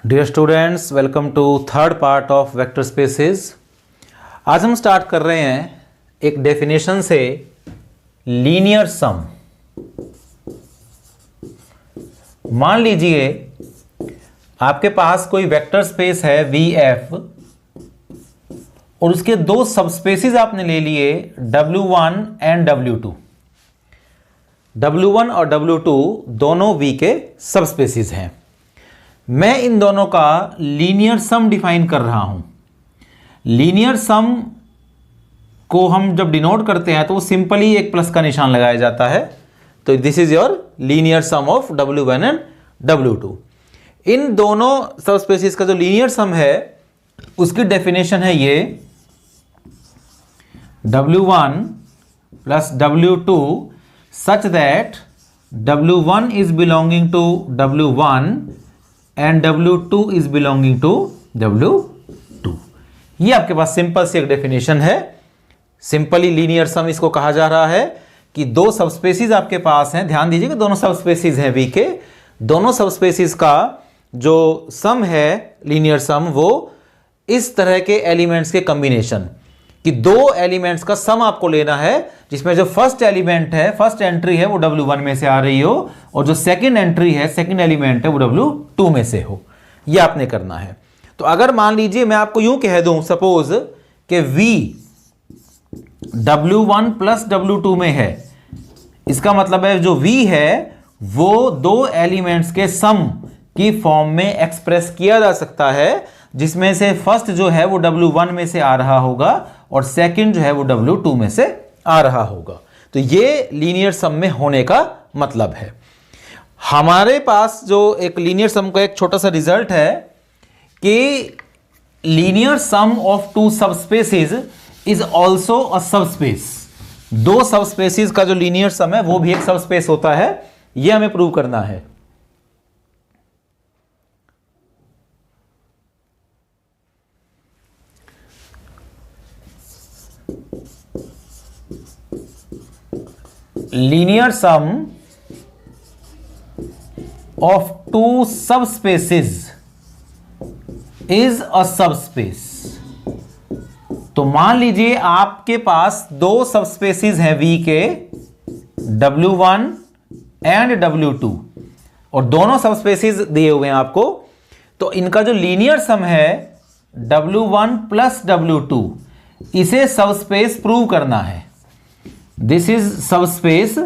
Dear students, welcome to third part of vector spaces. आज हम start कर रहे हैं एक डेफिनेशन से, लीनियर सम। मान लीजिए आपके पास कोई वेक्टर स्पेस है VF और उसके दो सबस्पेसेस आपने ले लिए W1 एंड W2। W1 और W2 दोनों V के सबस्पेसेस हैं। मैं इन दोनों का लीनियर सम डिफाइन कर रहा हूं। लीनियर सम को हम जब डिनोट करते हैं तो वो सिंपली एक प्लस का निशान लगाया जाता है। तो this is your linear sum of W1 and W2। इन दोनों सबस्पेसीज का जो लीनियर सम है उसकी डेफिनेशन है ये, W1 plus W2 such that W1 is belonging to W1 and W2 is belonging to W2। ये आपके पास सिंपल सी एक डेफिनेशन है। सिंपली लीनियर सम इसको कहा जा रहा है कि दो सबस्पेसीज आपके पास हैं। ध्यान दीजिए कि दोनों सबस्पेसीज हैं V के। दोनों सबस्पेसीज का जो सम है लीनियर सम, वो इस तरह के एलिमेंट्स के कॉम्बिनेशन कि दो एलिमेंट्स का सम आपको लेना है, जिसमें जो फर्स्ट एलिमेंट है, फर्स्ट एंट्री है वो W1 में से आ रही हो और जो सेकंड एंट्री है, सेकंड एलिमेंट है वो W2 में से हो। ये आपने करना है। तो अगर मान लीजिए मैं आपको यूं कह दूं, सपोज कि V W1 प्लस W2 में है, इसका मतलब है जो V है वो दो एलिमेंट्स के सम की फॉर्म में एक्सप्रेस किया जा सकता है, जिसमें से फर्स्ट जो है वो W1 में से आ रहा होगा और सेकंड जो है वो W2 में से आ रहा होगा। तो ये लीनियर सम में होने का मतलब है। हमारे पास जो एक लीनियर सम का एक छोटा सा रिजल्ट है कि linear sum of two subspaces is also a subspace. दो सबस्पेसेस का जो लीनियर सम है वो भी एक सबस्पेस होता है। ये हमें प्रूव करना है। Linear sum of two subspaces is a subspace. तो मान लीजिए आपके पास दो सबस्पेसेस हैं V के, W1 एंड W2, और दोनों सबस्पेसेस दिए हुए हैं आपको। तो इनका जो लीनियर सम है W1 प्लस W2, इसे सबस्पेस प्रूव करना है। This is subspace,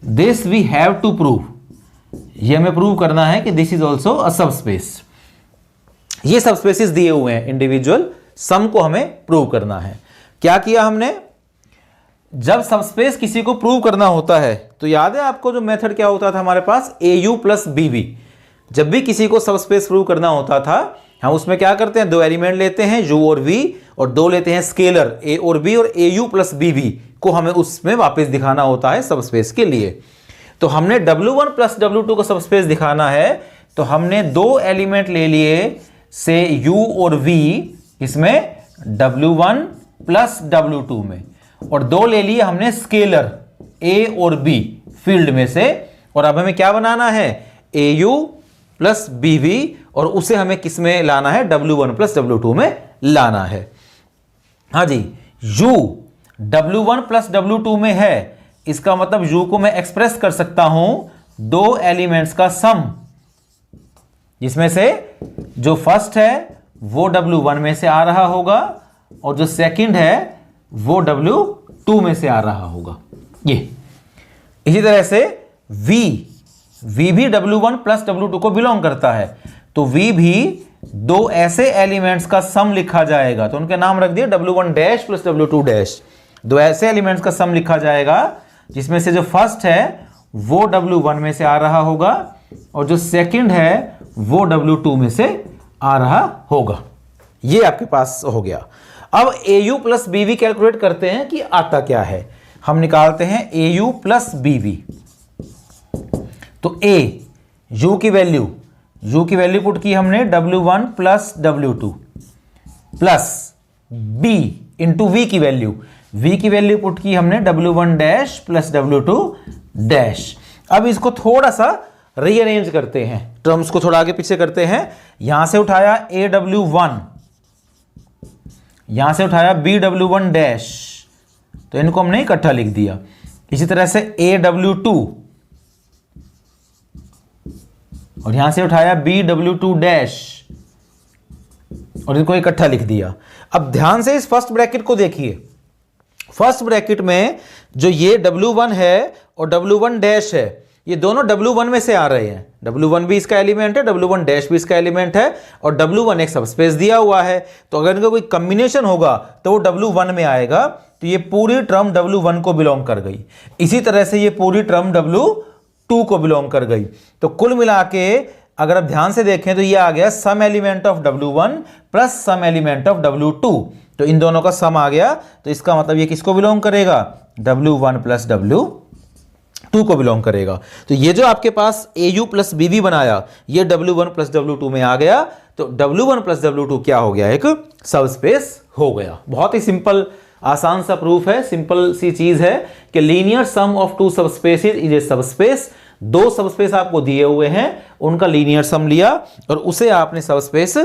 this we have to prove. ये हमें प्रूव करना है कि this is also a subspace. ये सबस्पेसेस दिए हुए हैं, इंडिविजुअल सम को हमें प्रूव करना है। क्या किया हमने? जब सबस्पेस किसी को प्रूव करना होता है तो याद है आपको जो मेथड क्या होता था हमारे पास, AU प्लस BV। जब भी किसी को सबस्पेस प्रूव करना होता था हम उसमें क्या करते हैं, दो एलिमेंट लेते हैं U और V और दो लेते हैं स्केलर A और B, और AU प्लस BV को हमें उसमें वापस दिखाना होता है सबस्पेस के लिए। तो हमने W1 प्लस W2 को सबस्पेस दिखाना है तो हमने दो एलिमेंट ले लिए से U और V, इसमें W1 प्लस W2 में, और दो ले लिए हमने स्केलर A और B फील्ड में से। और अब हमें क्या बनाना है, AU प्लस BV, और उसे हमें किस में लाना है, W1 प्लस W2 में लाना है। हाँ जी, U W1 प्लस W2 में है, इसका मतलब U को मैं एक्सप्रेस कर सकता हूं दो एलिमेंट्स का सम, जिसमें से जो फर्स्ट है वो W1 में से आ रहा होगा और जो सेकंड है वो W2 में से आ रहा होगा। ये इसी तरह से V भी W1 प्लस W2 को बिलोंग करता है, तो V भी दो ऐसे एलिमेंट्स का सम लिखा जाएगा। तो उनके नाम रख दिए W1 dash plus W2 dash. दो ऐसे एलिमेंट्स का सम लिखा जाएगा जिसमें से जो फर्स्ट है वो W1 में से आ रहा होगा और जो सेकंड है वो W2 में से आ रहा होगा। ये आपके पास हो गया। अब AU प्लस BV कैलकुलेट करते हैं कि आता क्या है। हम निकालते हैं AU प्लस BV। तो U की वैल्यू पुट की हमने W1 plus W2 plus B into V की वैल्यू पुट की हमने W1 dash plus W2 dash. अब इसको थोड़ा सा रीअरेंज करते हैं, टर्म्स को थोड़ा आगे पीछे करते हैं। यहां से उठाया AW1, यहां से उठाया BW1 डैश, तो इनको हमने इकट्ठा लिख दिया। इसी तरह से AW2 और यहां से उठाया BW2 डैश और इनको इकट्ठा लिख दिया। अब ध्यान से इस फर्स्ट ब्रैकेट को देखिए। फर्स्ट ब्रैकेट में जो ये W1 है और W1 डैश है, ये दोनों W1 में से आ रहे हैं। W1 भी इसका एलिमेंट है, W1 डैश भी इसका एलिमेंट है और W1 एक सबस्पेस दिया हुआ है, तो अगर इनका कोई कॉम्बिनेशन होगा तो वो W1 में आएगा। तो ये पूरी टर्म W1 को बिलोंग कर गई। इसी तरह से ये पूरी टर्म W2 को बिलोंग कर गई। तो कुल मिला के अगर आप ध्यान से देखें तो ये आ गया some element of W1 plus some element of W2। तो इन दोनों का सम आ गया, तो इसका मतलब ये किसको बिलोंग करेगा? W1 प्लस W2 को बिलोंग करेगा। तो ये जो आपके पास AU प्लस BV बनाया, ये W1 प्लस W2 में आ गया। तो W1 प्लस W2 क्या हो गया? एक सबस्पेस हो गया। बहुत ही सिंपल, आसान सा प्रूफ है, सिंपल सी चीज है कि linear sum of two subspaces is a subspace. दो सबस्पेस आपको दिए हुए हैं, उनका लीनियर सम लिया और उसे आपने सबस्पेस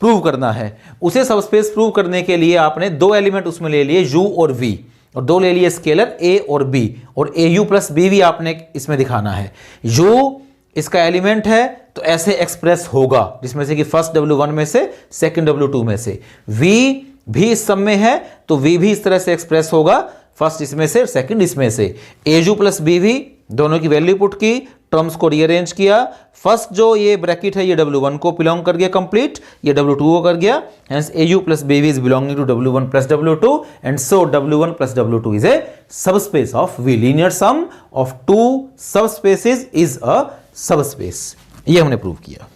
प्रूव करना है। उसे सबस्पेस प्रूव करने के लिए आपने दो एलिमेंट उसमें ले लिए, U और V, और दो ले लिए स्केलर A और B, और AU प्लस BV आपने इसमें दिखाना है। U इसका एलिमेंट है तो ऐसे एक्सप्रेस होगा, जिसमें से कि फर्स्ट W1 में से, सेकंड W2 में से। V भी इस सम में है तो V भी इस तरह से एक्सप्रेस होगा, फर्स्ट इसमें से, सेकंड इसमें से। AU प्लस BV दोनों की वैल्यू पुट की, टर्म्स को रीअरेंज किया। फर्स्ट जो ये ब्रैकेट है ये W1 को बिलोंग कर गया कंप्लीट, ये W2 को कर गया। Hence AU plus BV is belonging to W1 plus W2 and so W1 plus W2 is a subspace of V। Linear sum of two subspaces is a subspace. ये हमने prove किया।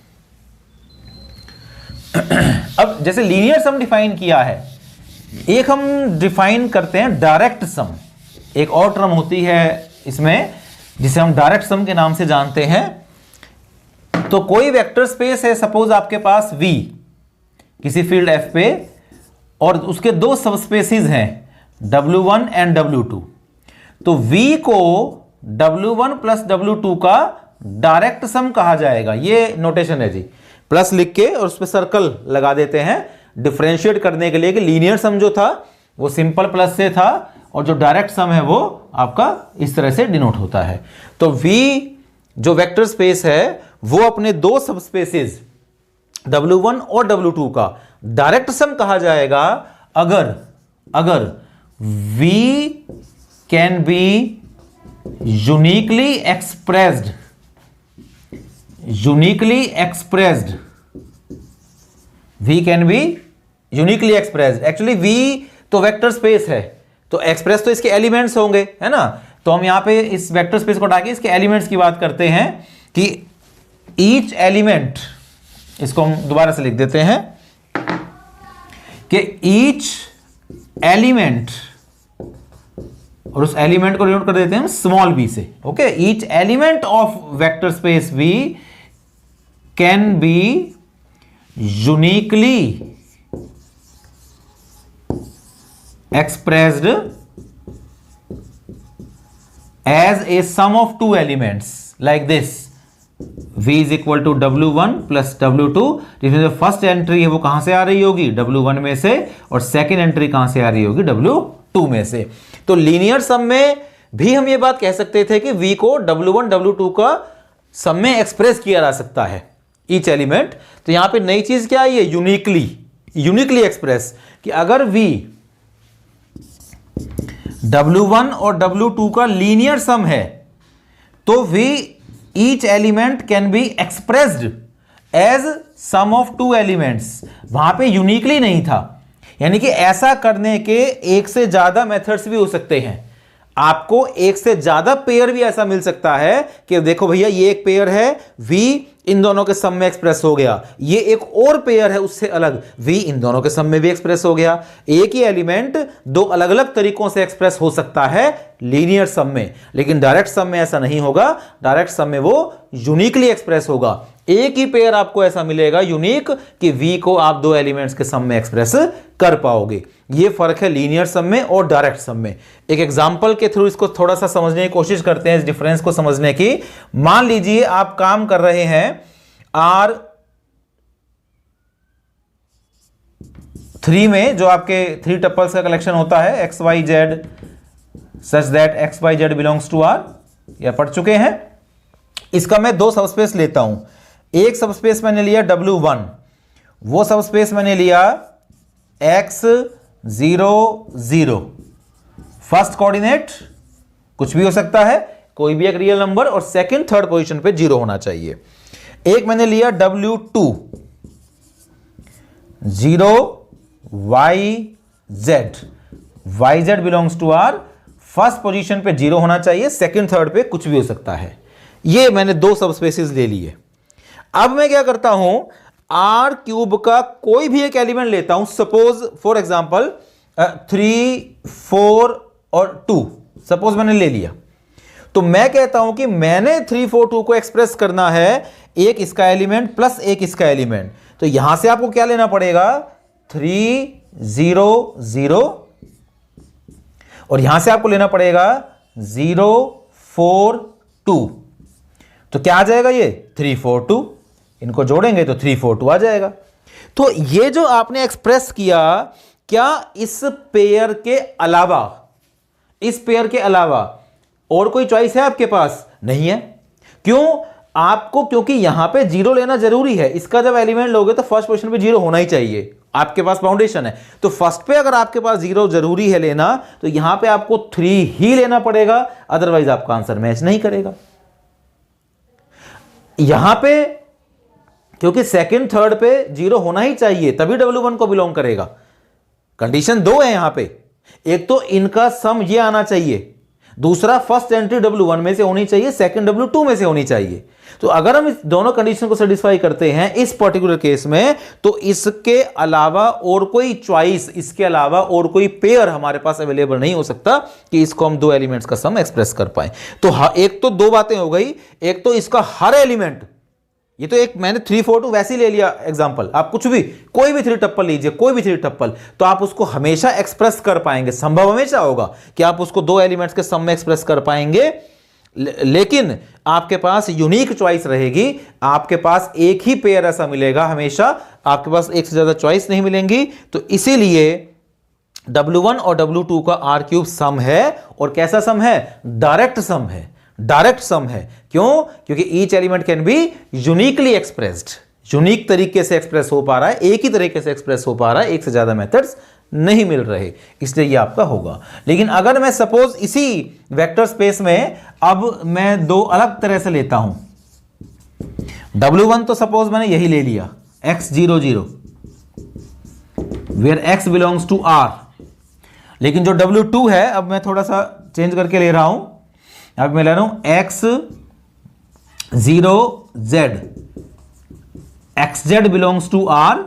अब जैसे linear सम define किया है, एक हम define करते हैं डायरेक्ट सम। एक और टर्म होती है इसमें जिसे हम डायरेक्ट सम के नाम से जानते हैं। तो कोई वेक्टर स्पेस है, सपोज आपके पास V किसी फील्ड F पे, और उसके दो सबस्पेसेस हैं W1 एंड W2। तो V को W1 प्लस W2 का डायरेक्ट सम कहा जाएगा। ये नोटेशन है जी, प्लस लिख के और उस पर सर्कल लगा देते हैं डिफरेंशिएट करने के लिए कि लीनियर सम जो था वो सिंपल प्लस से था और जो डायरेक्ट सम है वो आपका इस तरह से डिनोट होता है। तो V जो वेक्टर स्पेस है वो अपने दो सबस्पेसेस W1 और W2 का डायरेक्ट सम कहा जाएगा अगर V can be uniquely expressed V can be uniquely expressed. Actually V तो वेक्टर स्पेस है, तो एक्सप्रेस तो इसके एलिमेंट्स होंगे, है ना। तो हम यहां पे इस वेक्टर स्पेस को हटा के इसके एलिमेंट्स की बात करते हैं कि ईच एलिमेंट, इसको हम दोबारा से लिख देते हैं कि ईच एलिमेंट, और उस एलिमेंट को डिनोट कर देते हैं हम स्मॉल b से। Okay, each element of vector space V can be uniquely expressed as a sum of two elements like this, V is equal to W1 plus W2, जिसमें जो फर्स्ट एंट्री है वो कहां से आ रही होगी? W1 में से, और सेकंड एंट्री कहां से आ रही होगी? W2 में से। तो लीनियर सम में भी हम ये बात कह सकते थे कि V को W1 W2 का सम में एक्सप्रेस किया जा सकता है, ईच एलिमेंट। तो यहां पे नई चीज क्या है? ये यूनिकली एक्सप्रेस, कि अगर V W1 और W2 का लीनियर सम है तो V each element can be expressed as sum of two elements. वहां पे यूनिकली नहीं था, यानी कि ऐसा करने के एक से ज्यादा मेथड्स भी हो सकते हैं। आपको एक से ज्यादा पेयर भी ऐसा मिल सकता है कि देखो भैया ये एक पेयर है, V इन दोनों के सम में एक्सप्रेस हो गया, ये एक और पेयर है उससे अलग, V इन दोनों के सम में भी एक्सप्रेस हो गया। एक ही एलिमेंट दो अलग अलग तरीकों से एक्सप्रेस हो सकता है लीनियर सम में, लेकिन डायरेक्ट सम में ऐसा नहीं होगा। डायरेक्ट सम में वो यूनिकली एक्सप्रेस होगा। एक ही पेयर आपको ऐसा मिलेगा यूनिक कि v को आप दो एलिमेंट्स के सम में एक्सप्रेस कर पाओगे। ये फर्क है लीनियर सम में और डायरेक्ट सम में। एक एग्जांपल के थ्रू इसको थोड़ा सा समझने की कोशिश करते हैं, इस डिफरेंस को समझने की। मान लीजिए आप काम कर रहे हैं R3 में, जो आपके 3 टपल्स का कलेक्शन होता है x y z such that x y z belongs to R, या पढ़ चुके हैं। इसका मैं दो सबस्पेस लेता हूं। एक सबस्पेस मैंने लिया W1, वो सबस्पेस मैंने लिया x 0 0। फर्स्ट कोऑर्डिनेट कुछ भी हो सकता है, कोई भी एक रियल नंबर, और सेकंड थर्ड पोजीशन पे 0 होना चाहिए। एक मैंने लिया W2 0 YZ belongs to R, first position पे 0 होना चाहिए, सेकंड थर्ड पे कुछ भी हो सकता है। ये मैंने दो सबस्पेसेस ले लिए। अब मैं क्या करता हूं, R क्यूब का कोई भी एक एलिमेंट लेता हूं। सपोज फॉर एग्जांपल 3 4 और 2 सपोज मैंने ले लिया, तो मैं कहता हूं कि मैंने 3 4 2 को एक्सप्रेस करना है, एक इसका एलिमेंट प्लस एक इसका एलिमेंट। तो यहां से आपको क्या लेना पड़ेगा, 3 0 0, और यहां से आपको लेना पड़ेगा 0 4 2। तो क्या आ जाएगा, ये 3 4 2। इनको जोड़ेंगे तो 3 4 2 आ जाएगा। तो ये जो आपने एक्सप्रेस किया, क्या इस पेयर के अलावा, इस पेयर के अलावा और कोई चॉइस है आपके पास? नहीं है। क्यों? आपको, क्योंकि यहां पे 0 लेना जरूरी है। इसका जब एलिमेंट लोगे तो फर्स्ट पोजीशन पे 0 होना ही चाहिए। आपके पास फाउंडेशन है तो फर्स्ट पे अगर आपके पास 0 जरूरी है लेना, तो यहां पे आपको 3 ही लेना पड़ेगा, अदरवाइज आपका आंसर मैच नहीं करेगा। यहां पे क्योंकि सेकंड थर्ड पे 0 होना ही चाहिए, तभी W1 को बिलोंग करेगा। कंडीशन दो है यहां पे, एक तो इनका सम ये आना चाहिए, दूसरा फर्स्ट एंट्री W1 में से होनी चाहिए, सेकंड W2 में से होनी चाहिए। तो अगर हम इस दोनों कंडीशन को सेटिस्फाई करते हैं इस पर्टिकुलर केस में, तो इसके अलावा और कोई चॉइस, इसके अलावा और कोई पेयर हमारे पास अवेलेबल नहीं हो सकता कि इसको हम दो एलिमेंट्स का सम एक्सप्रेस कर पाए। तो एक तो दो बातें हो गई, एक तो इसका हर एलिमेंट, ये तो एक मैंने 3 4 2 वैसे ही ले लिया एग्जांपल। आप कुछ भी, कोई भी 3 टप्पल लीजिए, कोई भी 3 टप्पल, तो आप उसको हमेशा एक्सप्रेस कर पाएंगे। संभव हमेशा होगा कि आप उसको दो एलिमेंट्स के सम में एक्सप्रेस कर पाएंगे, लेकिन आपके पास यूनिक चॉइस रहेगी। आपके पास एक ही पेयर ऐसा मिलेगा हमेशा, आपके पास एक से ज्यादा चॉइस नहीं मिलेंगी। तो इसीलिए W1 और W2 का R क्यूब सम है, और कैसा सम है? डायरेक्ट सम है। डायरेक्ट सम है। क्यों? क्योंकि each element can be uniquely expressed, unique तरीके से एक्सप्रेस हो पा रहा है, एक ही तरीके से एक्सप्रेस हो पा रहा है, एक से ज्यादा मेथड्स नहीं मिल रहे, इसलिए ये आपका होगा। लेकिन अगर मैं सपोज इसी वेक्टर स्पेस में अब मैं दो अलग तरह से लेता हूं, W1 तो सपोज मैंने यही ले लिया, x 0 0, where x belongs to R। लेकिन जो W2 है, अब मैं थोड़ा सा चेंज करके ले रहा हूं। अब मैं ले रहा हूं x 0 z, xz belongs to R।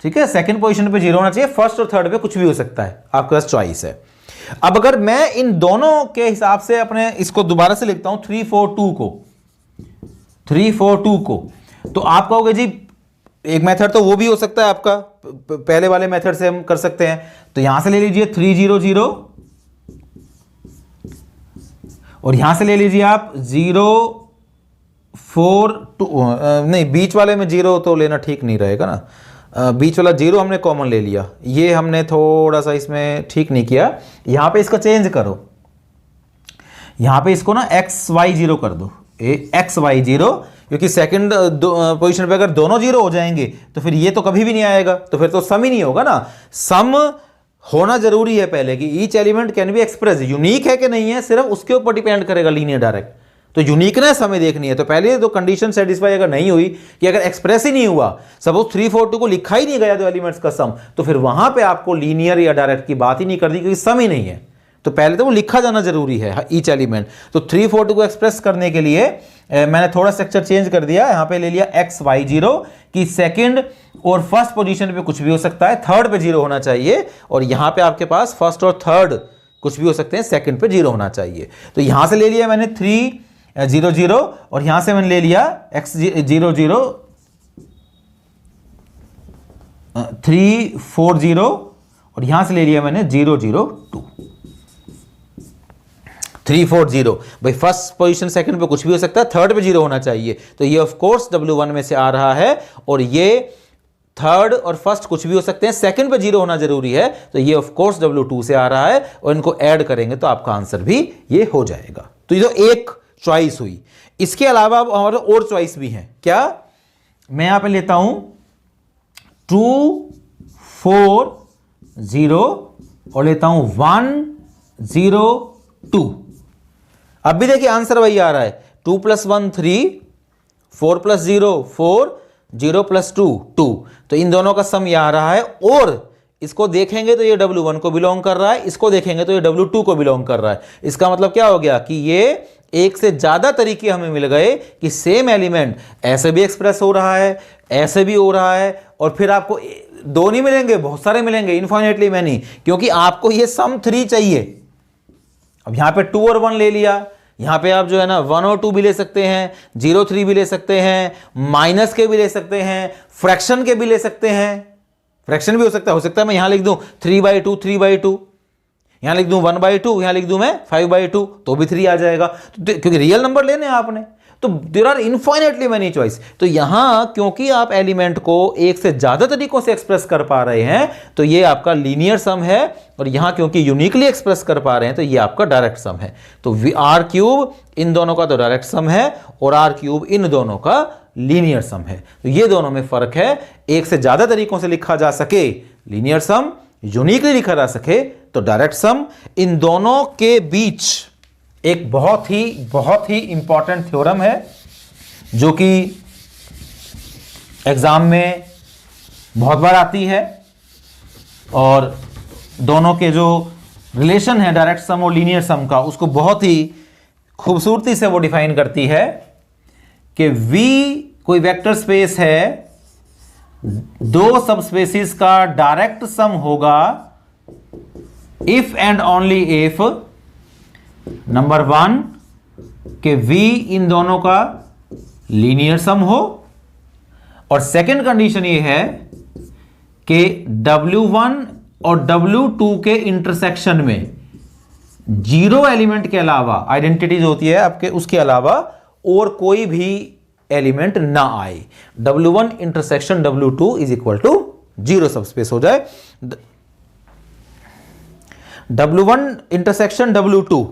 ठीक है, सेकंड पोजीशन पे 0 होना चाहिए, फर्स्ट और थर्ड पे कुछ भी हो सकता है, आपके पास चॉइस है। अब अगर मैं इन दोनों के हिसाब से अपने इसको दोबारा से लिखता हूं 3 4 2 को, 3 4 2 को, तो आप कहोगे जी एक मेथड तो वो भी हो सकता है आपका, पहले वाले मेथड से हम कर सकते हैं। तो यहां से ले लीजिए 3 0 0, और यहां से ले लीजिए आप 0 4 2, नहीं बीच वाले में 0 तो लेना ठीक नहीं रहेगा ना, बीच वाला 0 हमने कॉमन ले लिया, ये हमने थोड़ा सा इसमें ठीक नहीं किया। यहां पे इसको चेंज करो, यहां पे इसको ना x y 0 कर दो, x y 0, क्योंकि सेकंड पोजीशन पे अगर दोनों 0 हो जाएंगे तो फिर ये तो कभी भी नहीं आएगा, तो फिर तो सम ही नहीं होगा ना। सम होना जरूरी है पहले कि each element can be express, unique है कि नहीं है सिर्फ उसके ऊपर डिपेंड करेगा लीनियर डायरेक्ट। तो यूनिकनेस हमें देखनी है। तो पहले तो कंडीशन सेटिस्फाई अगर नहीं हुई कि अगर एक्सप्रेस ही नहीं हुआ, सपोज 3 4 2 को लिखा ही नहीं गया दो एलिमेंट्स का सम, तो फिर वहां पे आपको लीनियर या डायरेक्ट की बात ही नहीं करनी, क्योंकि सम ही नहीं है। तो पहले तो वो लिखा जाना जरूरी है ईच एलिमेंट। तो 3 4 2 को एक्सप्रेस करने के लिए मैंने थोड़ा स्ट्रक्चर चेंज कर दिया, यहां पे ले लिया x y 0 की सेकंड और फर्स्ट पोजीशन पे कुछ भी हो सकता है, थर्ड पे 0 होना चाहिए, और यहां पे आपके पास फर्स्ट और थर्ड कुछ भी हो सकते हैं, सेकंड पे 0 होना चाहिए। तो यहां से ले लिया मैंने 3 0 0 और यहां से मैंने ले लिया x 0 0 3 4 0 और यहां से ले लिया मैंने 0 0 2 3 4 0। भाई फर्स्ट पोजीशन सेकंड पे कुछ भी हो सकता है, थर्ड पे 0 होना चाहिए। तो ये ऑफ कोर्स W1 में से आ रहा है और ये थर्ड और फर्स्ट कुछ भी हो सकते हैं, सेकंड पे 0 होना जरूरी है। तो ये ऑफ कोर्स W2 से आ रहा है और इनको ऐड करेंगे तो आपका आंसर भी ये हो जाएगा। तो ये तो एक चॉइस हुई। इसके अलावा अब हमारे और चॉइस भी हैं। क्या? मैं यहां पे लेता हूं 2 4 0 और लेता हूं 1 0 2। अब भी देखिए आंसर वही आ रहा है, 2 + 1 3, 4 + 0 4, 0 + 2 2। तो इन दोनों का सम यह आ रहा है और इसको देखेंगे तो ये W1 को बिलोंग कर रहा है, इसको देखेंगे तो ये W2 को बिलोंग कर रहा है। इसका मतलब क्या हो गया कि ये एक से ज्यादा तरीके हमें मिल गए कि सेम एलिमेंट ऐसे भी एक्सप्रेस हो रहा है, ऐसे भी हो रहा है, और फिर आपको दो नहीं मिलेंगे, बहुत सारे मिलेंगे, इनफाइनेटली मैनी, क्योंकि आपको ये सम 3 चाहिए। अब यहां पे 2 और 1 ले लिया, यहां पे आप जो है ना 1 और 2 भी ले सकते हैं, 0 3 भी ले सकते हैं, माइनस के भी ले सकते हैं, फ्रैक्शन के भी ले सकते हैं। फ्रैक्शन भी हो सकता है मैं यहां लिख दूं 3/2 3/2, यहां लिख दूं 1/2, यहां लिख दूं मैं 5/2, तो भी 3 आ जाएगा। तो क्योंकि रियल नंबर लेने हैं आपने, तो there are infinitely many choice. तो यहां क्योंकि आप एलिमेंट को एक से ज्यादा तरीकों से एक्सप्रेस कर पा रहे हैं तो ये आपका लीनियर सम है, और यहां क्योंकि यूनिकली एक्सप्रेस कर पा रहे हैं तो ये आपका डायरेक्ट सम है। तो r³ इन दोनों का तो डायरेक्ट सम है और r³ इन दोनों का लीनियर सम है। तो ये दोनों में फर्क है, एक से ज्यादा तरीकों से लिखा जा सके लीनियर सम, यूनिकली लिखा जा सके तो डायरेक्ट सम। इन दोनों के बीच एक बहुत ही इंपॉर्टेंट थ्योरम है जो कि एग्जाम में बहुत बार आती है, और दोनों के जो रिलेशन है डायरेक्ट सम और लीनियर सम का, उसको बहुत ही खूबसूरती से वो डिफाइन करती है कि V कोई वेक्टर स्पेस है, दो सबस्पेसिस का डायरेक्ट सम होगा if and only if number 1 के V इन दोनों का लीनियर सम हो, और सेकंड कंडीशन ये है कि W1 और W2 के इंटरसेक्शन में 0 एलिमेंट के अलावा, आइडेंटिटीज होती है आपके, उसके अलावा और कोई भी एलिमेंट ना आए। W1 intersection W2 is equal to 0 subspace हो जाए। W1 इंटरसेक्शन W2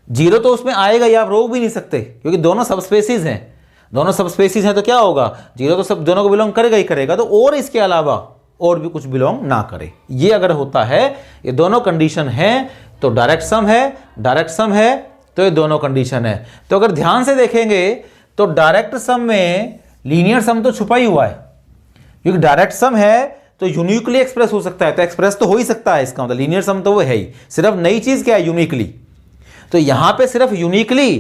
0 तो उसमें आएगा ही, आप रोक भी नहीं सकते क्योंकि दोनों सबस्पेसिस हैं। दोनों सबस्पेसिस हैं तो क्या होगा, 0 तो सब दोनों को बिलोंग करेगा ही करेगा, तो और इसके अलावा और भी कुछ बिलोंग ना करे। ये अगर होता है, ये दोनों कंडीशन है तो डायरेक्ट सम है, डायरेक्ट सम है तो ये दोनों कंडीशन है। तो अगर ध्यान से देखेंगे तो डायरेक्ट सम में लीनियर सम तो छुपा ही हुआ है, क्योंकि डायरेक्ट सम है तो यूनिकली एक्सप्रेस हो सकता है, तो एक्सप्रेस तो हो ही सकता है। इसका मतलब लीनियर सम तो वो है ही, सिर्फ नई चीज क्या है, यूनिकली। तो यहां पे सिर्फ यूनिकली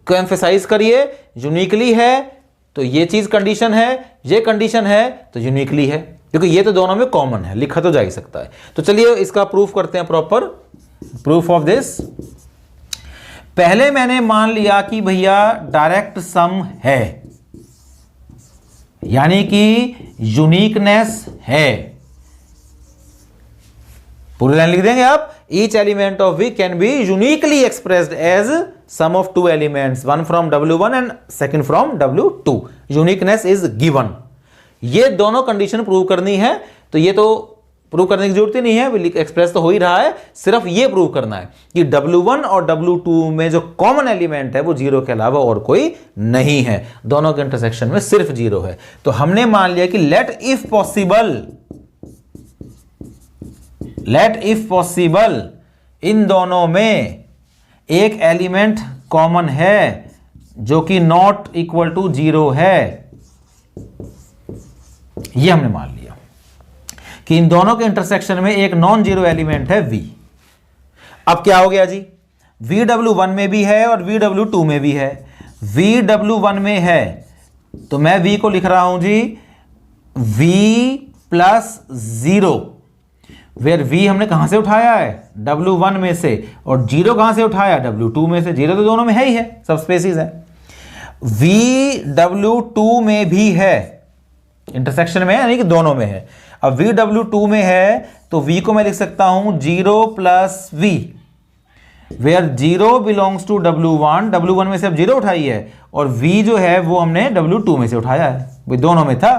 को एम्फेसाइज करिए, यूनिकली है तो ये चीज कंडीशन है, ये कंडीशन है तो यूनिकली है, क्योंकि ये तो दोनों में कॉमन है, लिखा तो जा ही सकता है। तो चलिए इसका प्रूफ करते हैं, प्रॉपर प्रूफ ऑफ दिस। पहले मैंने मान लिया कि भैया डायरेक्ट सम है, यानी कि यूनिकनेस है। पूरी लाइन लिख देंगे आप, each element of V can be uniquely expressed as sum of two elements, one from W1 and second from W2। Uniqueness is given. ये दोनों कंडीशन प्रूव करनी है, तो ये तो प्रूव करने की जरूरत ही नहीं है, एक्सप्रेस तो हो ही रहा है, सिर्फ ये प्रूव करना है कि W1 और W2 में जो कॉमन एलिमेंट है वो 0 के अलावा और कोई नहीं है, दोनों के इंटरसेक्शन में सिर्फ 0 है। तो हमने मान लिया कि लेट इफ पॉसिबल इन दोनों में एक एलिमेंट कॉमन है जो कि नॉट इक्वल टू 0 है। यह हमने मान लिया कि इन दोनों के इंटरसेक्शन में एक नॉन जीरो एलिमेंट है V। अब क्या हो गया जी, VW1 में भी है और VW2 में भी है। VW1 में है तो मैं V को लिख रहा हूं जी V + 0, वेयर वी हमने कहां से उठाया है, W1 में से, और 0 कहां से उठाया, W2 में से। 0 तो दोनों में है ही है, सब स्पेसिस है। V W2 में भी है, इंटरसेक्शन में है, यानी कि दोनों में है। अब V W2 में है तो V को मैं लिख सकता हूं 0 plus V, where 0 belongs to W1, W1 में से अब 0 उठाई है, और V जो है वो हमने W2 में से उठाया है, भाई दोनों में था,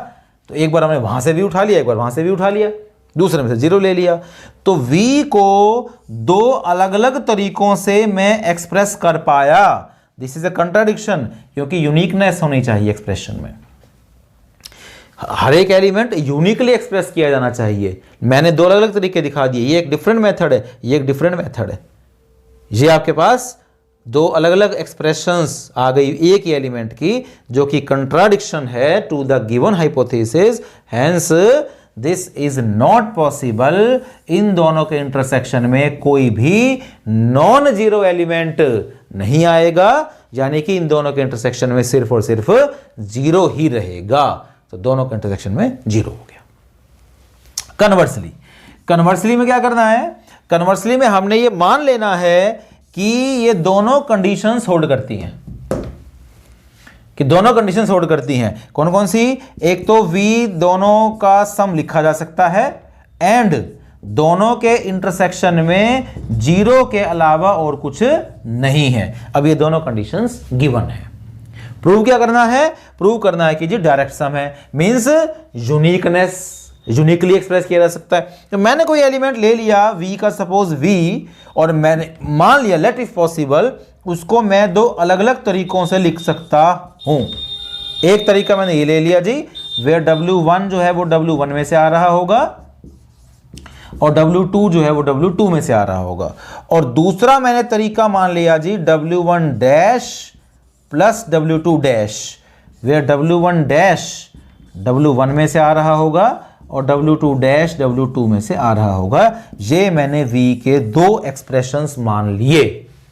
तो एक बार हमने वहां से V उठा लिया, एक बार वहां से V उठा लिया, दूसरे में से 0 ले लिया। तो V को दो अलग अलग तरीकों से मैं एक्सप्रेस कर पाया। दिस इज अ कंट्राडिक्शन, क्योंकि यूनिकनेस होनी चाहिए एक्सप्रेशन में। हर एक एलिमेंट यूनिकली एक्सप्रेस किया जाना चाहिए। मैंने दो अलग अलग तरीके दिखा दिए, ये एक डिफरेंट मेथड है, ये एक डिफरेंट मेथड है। ये आपके पास दो अलग अलग एक्सप्रेशंस आ गई एक ही एलिमेंट की, जो कि कंट्राडिक्शन है to the given hypothesis. Hence this is not possible. इन दोनों के इंटरसेक्शन में कोई भी नॉन जीरो एलिमेंट नहीं आएगा, यानी कि इन दोनों के इंटरसेक्शन में सिर्फ और सिर्फ 0 ही रहेगा। तो दोनों के इंटरसेक्शन में 0 हो गया। कन्वर्सली में क्या करना है, कन्वर्सली में हमने ये मान लेना है कि ये दोनों कंडीशंस होल्ड करती हैं, कि दोनों कंडीशंस होल्ड करती हैं। कौन कौन सी, एक तो V दोनों का सम लिखा जा सकता है, एंड दोनों के इंटरसेक्शन में 0 के अलावा और कुछ नहीं है। अब ये दोनों कंडीशंस गिवन है। प्रूव क्या करना है, प्रूव करना है कि जी डायरेक्ट सम है, मींस यूनिकनेस, यूनिकली एक्सप्रेस किया जा सकता है। तो मैंने कोई एलिमेंट ले लिया V का, सपोज V, और मैंने मान लिया लेट इफ पॉसिबल, उसको मैं दो अलग अलग तरीकों से लिख सकता हूं। एक तरीका मैंने ये ले लिया जी, वेयर W1 जो है वो W1 में से आ रहा होगा, और W2 जो है वो W2 में से आ रहा होगा। और दूसरा मैंने तरीका मान लिया जी W1 dash plus W2 dash, where W1 dash W1 में से आ रहा होगा, और W2 डैश W2 में से आ रहा होगा। ये मैंने V के दो एक्सप्रेशंस मान लिए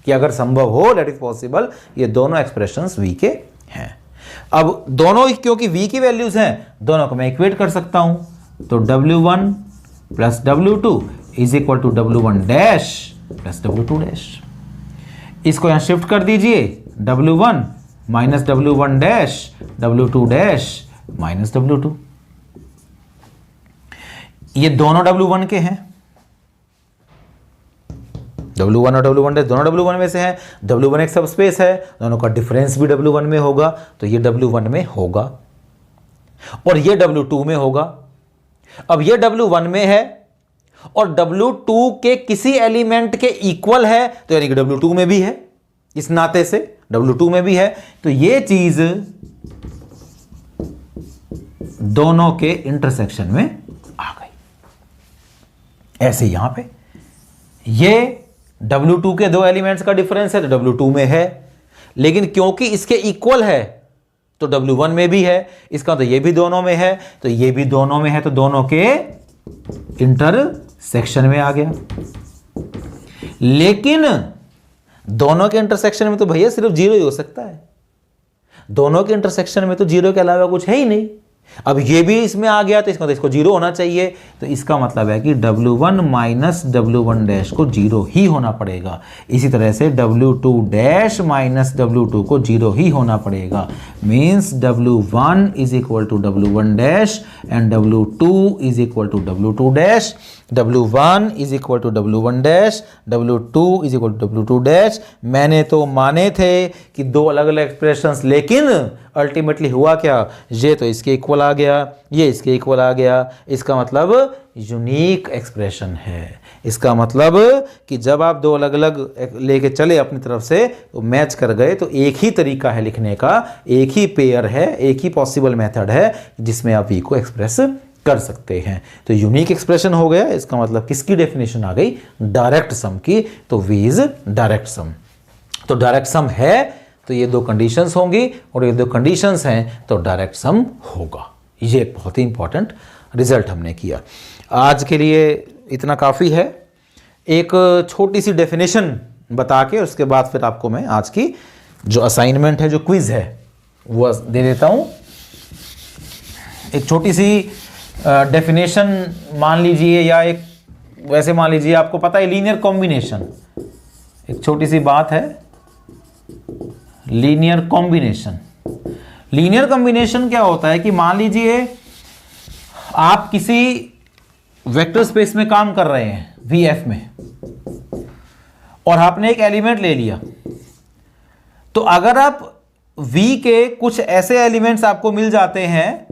कि अगर संभव हो, लेट इज पॉसिबल, ये दोनों एक्सप्रेशंस V के हैं। अब दोनों क्योंकि V की वैल्यूज हैं, दोनों को मैं इक्वेट कर सकता हूं। तो W1 plus W2 is equal to W1 dash plus W2 dash. इसको यहां शिफ्ट कर दीजिए, W1 minus W1 dash, W2 dash minus W2। ये दोनों W1 के हैं, W1 और W1 डैश दोनों W1 में से हैं। W1 एक सब स्पेस है, दोनों का डिफरेंस भी W1 में होगा, तो ये W1 में होगा और ये W2 में होगा। अब ये W1 में है और W2 के किसी एलिमेंट के इक्वल है, तो यानी कि W2 में भी है, इस नाते से W2 में भी है। तो ये चीज दोनों के इंटरसेक्शन में आ गई। ऐसे यहां पे ये W2 के दो एलिमेंट्स का डिफरेंस है, तो W2 में है, लेकिन क्योंकि इसके इक्वल है तो W1 में भी है, इसका तो ये भी दोनों में है, तो ये भी दोनों में है, तो दोनों के इंटरसेक्शन में आ गया। लेकिन दोनों के इंटरसेक्शन में तो भैया सिर्फ 0 ही हो सकता है, दोनों के इंटरसेक्शन में तो 0 के अलावा कुछ है ही नहीं। अब ये भी इसमें आ गया, तो इसका तो इसको 0 होना चाहिए, तो इसका मतलब है कि W1 माइनस W1 डैश को 0 ही होना पड़ेगा। इसी तरह से W2 डैश माइनस W2 को 0 ही होना पड़ेगा। Means W1 is equal to W1 dash and W2 is equal to W2 dash. W1 is equal to W1 dash, W2 is equal to W2 dash. मैंने तो माने थे कि दो अलग अलग एक्सप्रेशंस, लेकिन अल्टीमेटली हुआ क्या, ये तो इसके इक्वल आ गया, ये इसके इक्वल आ गया। इसका मतलब यूनिक एक्सप्रेशन है। इसका मतलब कि जब आप दो अलग अलग लेके चले अपनी तरफ से, तो मैच कर गए, तो एक ही तरीका है लिखने का, एक ही पेयर है, एक ही पॉसिबल मेथड है जिसमें आप V को एक्सप्रेस कर सकते हैं। तो यूनिक एक्सप्रेशन हो गया। इसका मतलब किसकी डेफिनेशन आ गई, डायरेक्ट सम की। तो V इज डायरेक्ट सम। तो डायरेक्ट सम है तो ये दो कंडीशंस होंगी, और ये दो कंडीशंस हैं तो डायरेक्ट सम होगा। ये एक बहुत ही इंपॉर्टेंट रिजल्ट हमने किया। आज के लिए इतना काफ़ी है। एक छोटी सी डेफिनेशन बता के उसके बाद फिर आपको मैं आज की जो असाइनमेंट है, जो क्विज है, वो दे देता हूँ। एक छोटी सी डेफिनेशन मान लीजिए, या एक वैसे मान लीजिए आपको पता है लीनियर कॉम्बिनेशन, एक छोटी सी बात है, लीनियर कॉम्बिनेशन। लीनियर कॉम्बिनेशन क्या होता है कि मान लीजिए आप किसी वेक्टर स्पेस में काम कर रहे हैं VF में, और आपने एक एलिमेंट ले लिया, तो अगर आप V के कुछ ऐसे एलिमेंट्स आपको मिल जाते हैं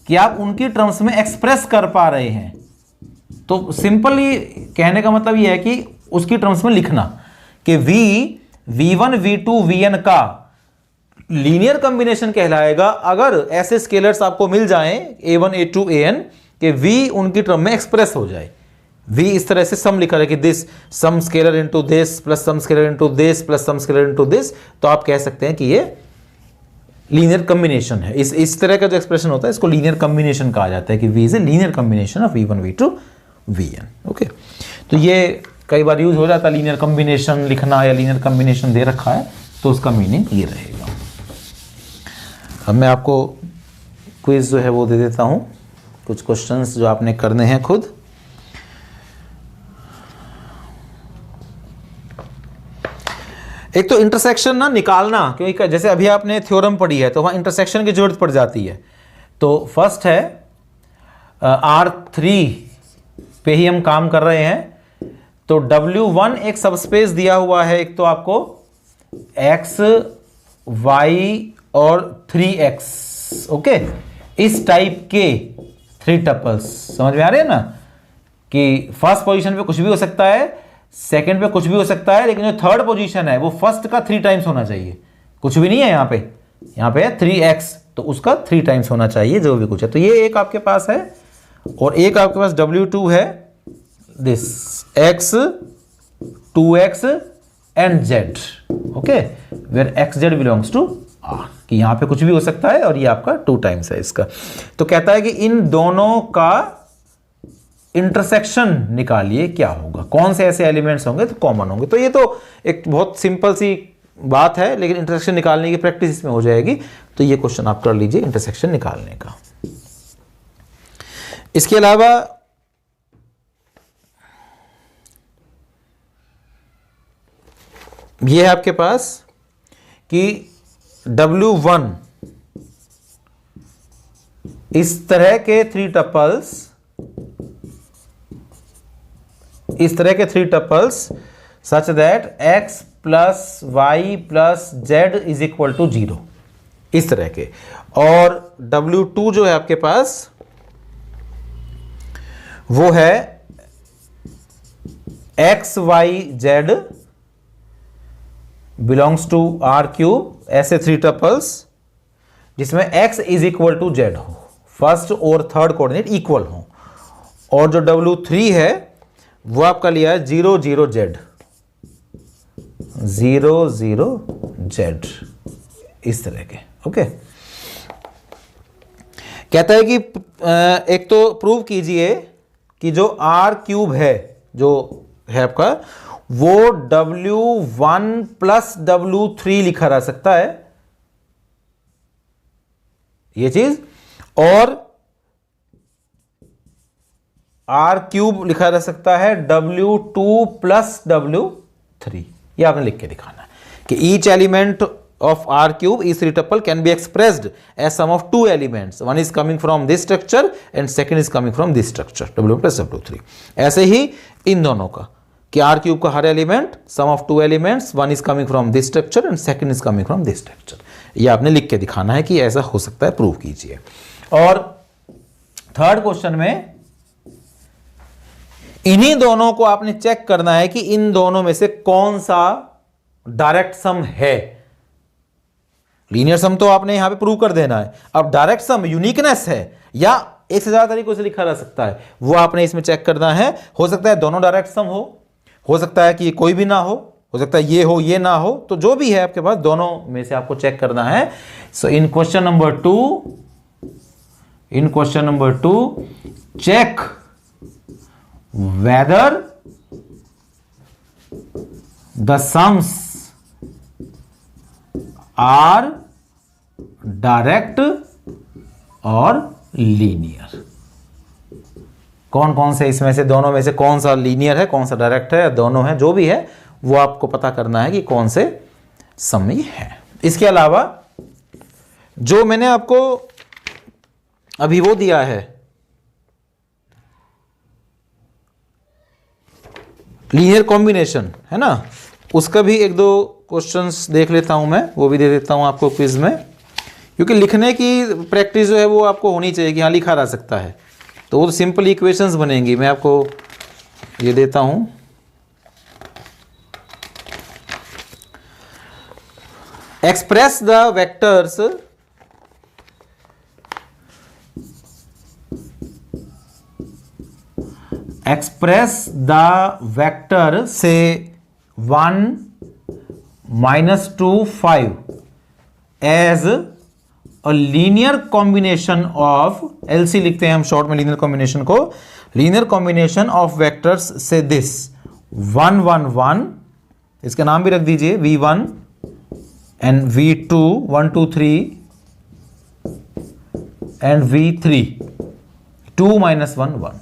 कि आप उनकी टर्म्स में एक्सप्रेस कर पा रहे हैं, तो सिंपली कहने का मतलब यह है कि उसकी टर्म्स में लिखना कि V1 V2 Vn का लीनियर कॉम्बिनेशन कहलाएगा अगर ऐसे स्केलर्स आपको मिल जाएं A1 A2 An कि V उनकी टर्म में एक्सप्रेस हो जाए। V इस तरह से सम लिखा है कि this some scalar into this plus some scalar into this plus some scalar into this, तो आप कह सकते हैं कि ये लीनियर कॉम्बिनेशन है। इस तरह का जो एक्सप्रेशन होता है इसको लीनियर कॉम्बिनेशन कहा जाता है कि V is a linear combination of V1 V2 Vn। Okay, तो ये कई बार यूज हो जाता है लीनियर कॉम्बिनेशन लिखना या लीनियर कॉम्बिनेशन दे रखा है तो उसका मीनिंग ये रहेगा। अब मैं आपको क्विज जो है वो दे देता हूं, कुछ क्वेश्चंस जो आपने करने हैं खुद। एक तो इंटरसेक्शन ना निकालना, क्योंकि जैसे अभी आपने थ्योरम पढ़ी है तो वहां इंटरसेक्शन की जरूरत पड़ जाती है। तो फर्स्ट है R3 पे ही हम काम कर रहे हैं, तो W1 एक सबस्पेस दिया हुआ है, एक तो आपको X Y और 3X। ओके, इस टाइप के 3 टपल्स समझ में आ रहे हैं ना, कि फर्स्ट पोजीशन पे कुछ भी हो सकता है, सेकंड पे कुछ भी हो सकता है, लेकिन जो थर्ड पोजीशन है वो फर्स्ट का 3 टाइम्स होना चाहिए। कुछ भी नहीं है यहाँ पे है 3x, तो उसका 3 टाइम्स होना चाहिए जो भी कुछ है। तो ये एक आपके पास है, और एक आपके पास W2 है, this x 2x and z। Okay, where x z belongs to R, कि यहां पे कुछ भी हो सकता है और ये आपका 2 टाइम्स है इसका। तो कहता है कि इन दोनों का इंटरसेक्शन निकालिए, क्या होगा, कौन से ऐसे एलिमेंट्स होंगे तो कॉमन होंगे। तो ये तो एक बहुत सिंपल सी बात है, लेकिन इंटरसेक्शन निकालने की प्रैक्टिस इसमें हो जाएगी। तो ये क्वेश्चन आप कर लीजिए इंटरसेक्शन निकालने का। इसके अलावा ये है आपके पास कि W1 इस तरह के 3 टपल्स, इस तरह के 3 tuples such that x plus y plus z is equal to 0, इस तरह के। और W2 जो है आपके पास वो है x y z belongs to R3, ऐसे 3 टपल्स जिसमें x is equal to z हो, फर्स्ट और थर्ड कोऑर्डिनेट इक्वल हो। और जो W3 है वो आपका लिया है 0 0 z, 0 0 z, इस तरह के। ओके, कहता है कि एक तो प्रूव कीजिए कि जो R3 है, जो है आपका, वो W1 प्लस W3 लिखा जा सकता है, ये चीज, और R3 लिखा जा सकता है W2 प्लस W3। ये आपने लिख के दिखाना है कि each element of R3 E3 tuple can be expressed as sum of 2 elements. One is coming from this structure and second is coming from this structure, W1 plus W3। ऐसे ही इन दोनों का कि R3 का हर element sum of 2 elements, one is coming from this structure and second is coming from this structure। ये आपने लिख के दिखाना है कि ऐसा हो सकता है, प्रूव कीजिए। और थर्ड क्वेश्चन में इन्हीं दोनों को आपने चेक करना है कि इन दोनों में से कौन सा डायरेक्ट सम है। लीनियर सम तो आपने यहां पे प्रूव कर देना है। अब डायरेक्ट सम यूनिकनेस है या एक से ज्यादा तरीकों से लिखा जा सकता है, वो आपने इसमें चेक करना है। हो सकता है दोनों डायरेक्ट सम हो सकता है कि कोई भी ना हो सकता है ये हो ये ना हो, तो जो भी है आपके पास दोनों में से आपको चेक करना है। So in question number 2 check whether the sums are direct or linear। कौन कौन से इसमें से, दोनों में से कौन सा लीनियर है, कौन सा डायरेक्ट है, दोनों है, जो भी है वो आपको पता करना है कि कौन से सममित है। इसके अलावा जो मैंने आपको अभी वो दिया है लीनियर कॉम्बिनेशन, है ना, उसका भी एक दो क्वेश्चंस देख लेता हूं मैं, वो भी दे देता हूं आपको क्विज में, क्योंकि लिखने की प्रैक्टिस जो है वो आपको होनी चाहिए कि हाँ लिखा जा सकता है, तो वो तो सिंपल इक्वेशंस बनेंगी। मैं आपको ये देता हूं, एक्सप्रेस द वेक्टर्स से 1 -2 5 as a linear combination of, LC लिखते हैं हम शॉर्ट में लीनियर कॉम्बिनेशन को, लीनियर कॉम्बिनेशन ऑफ वेक्टर्स से दिस 1 1 1, इसका नाम भी रख दीजिए v1 and v2 1 2 3 and v3 2 -1 1।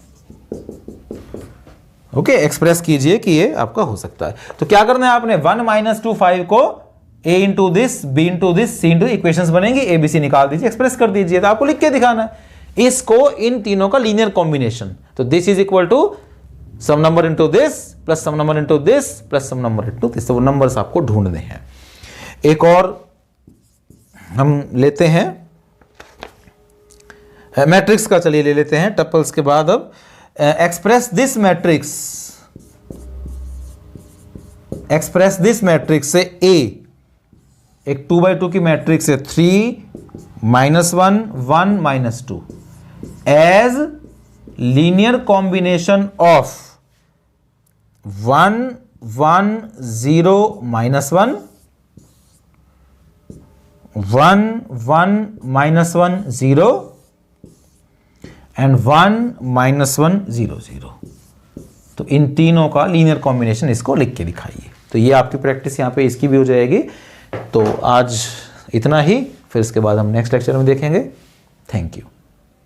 Okay, express कीजिए कि ये आपका हो सकता है। तो क्या करना है आपने, 1 -2 5 को a into this, b into this, c into, equations बनेंगी, a b c निकाल दीजिए, एक्सप्रेस कर दीजिए। तो आपको लिख के दिखाना है इसको, इन तीनों का लीनियर कॉम्बिनेशन। तो this is equal to some number into this plus some number into this plus some number into this. तो वो नंबर्स आपको ढूंढने हैं। एक और हम लेते हैं मैट्रिक्स का, चलिए ले लेते हैं टपल्स के बाद। अब एक्सप्रेस दिस मैट्रिक्स से A, एक 2 by 2 की मैट्रिक्स है, 3 -1 1 -2 as linear combination of 1 1 0 -1 1 1 -1 0 and 1 -1 0 0। तो इन तीनों का लीनियर कॉम्बिनेशन इसको लिख के दिखाइए। तो ये आपकी प्रैक्टिस यहाँ पे इसकी भी हो जाएगी। तो आज इतना ही, फिर इसके बाद हम नेक्स्ट लेक्चर में देखेंगे। Thank you.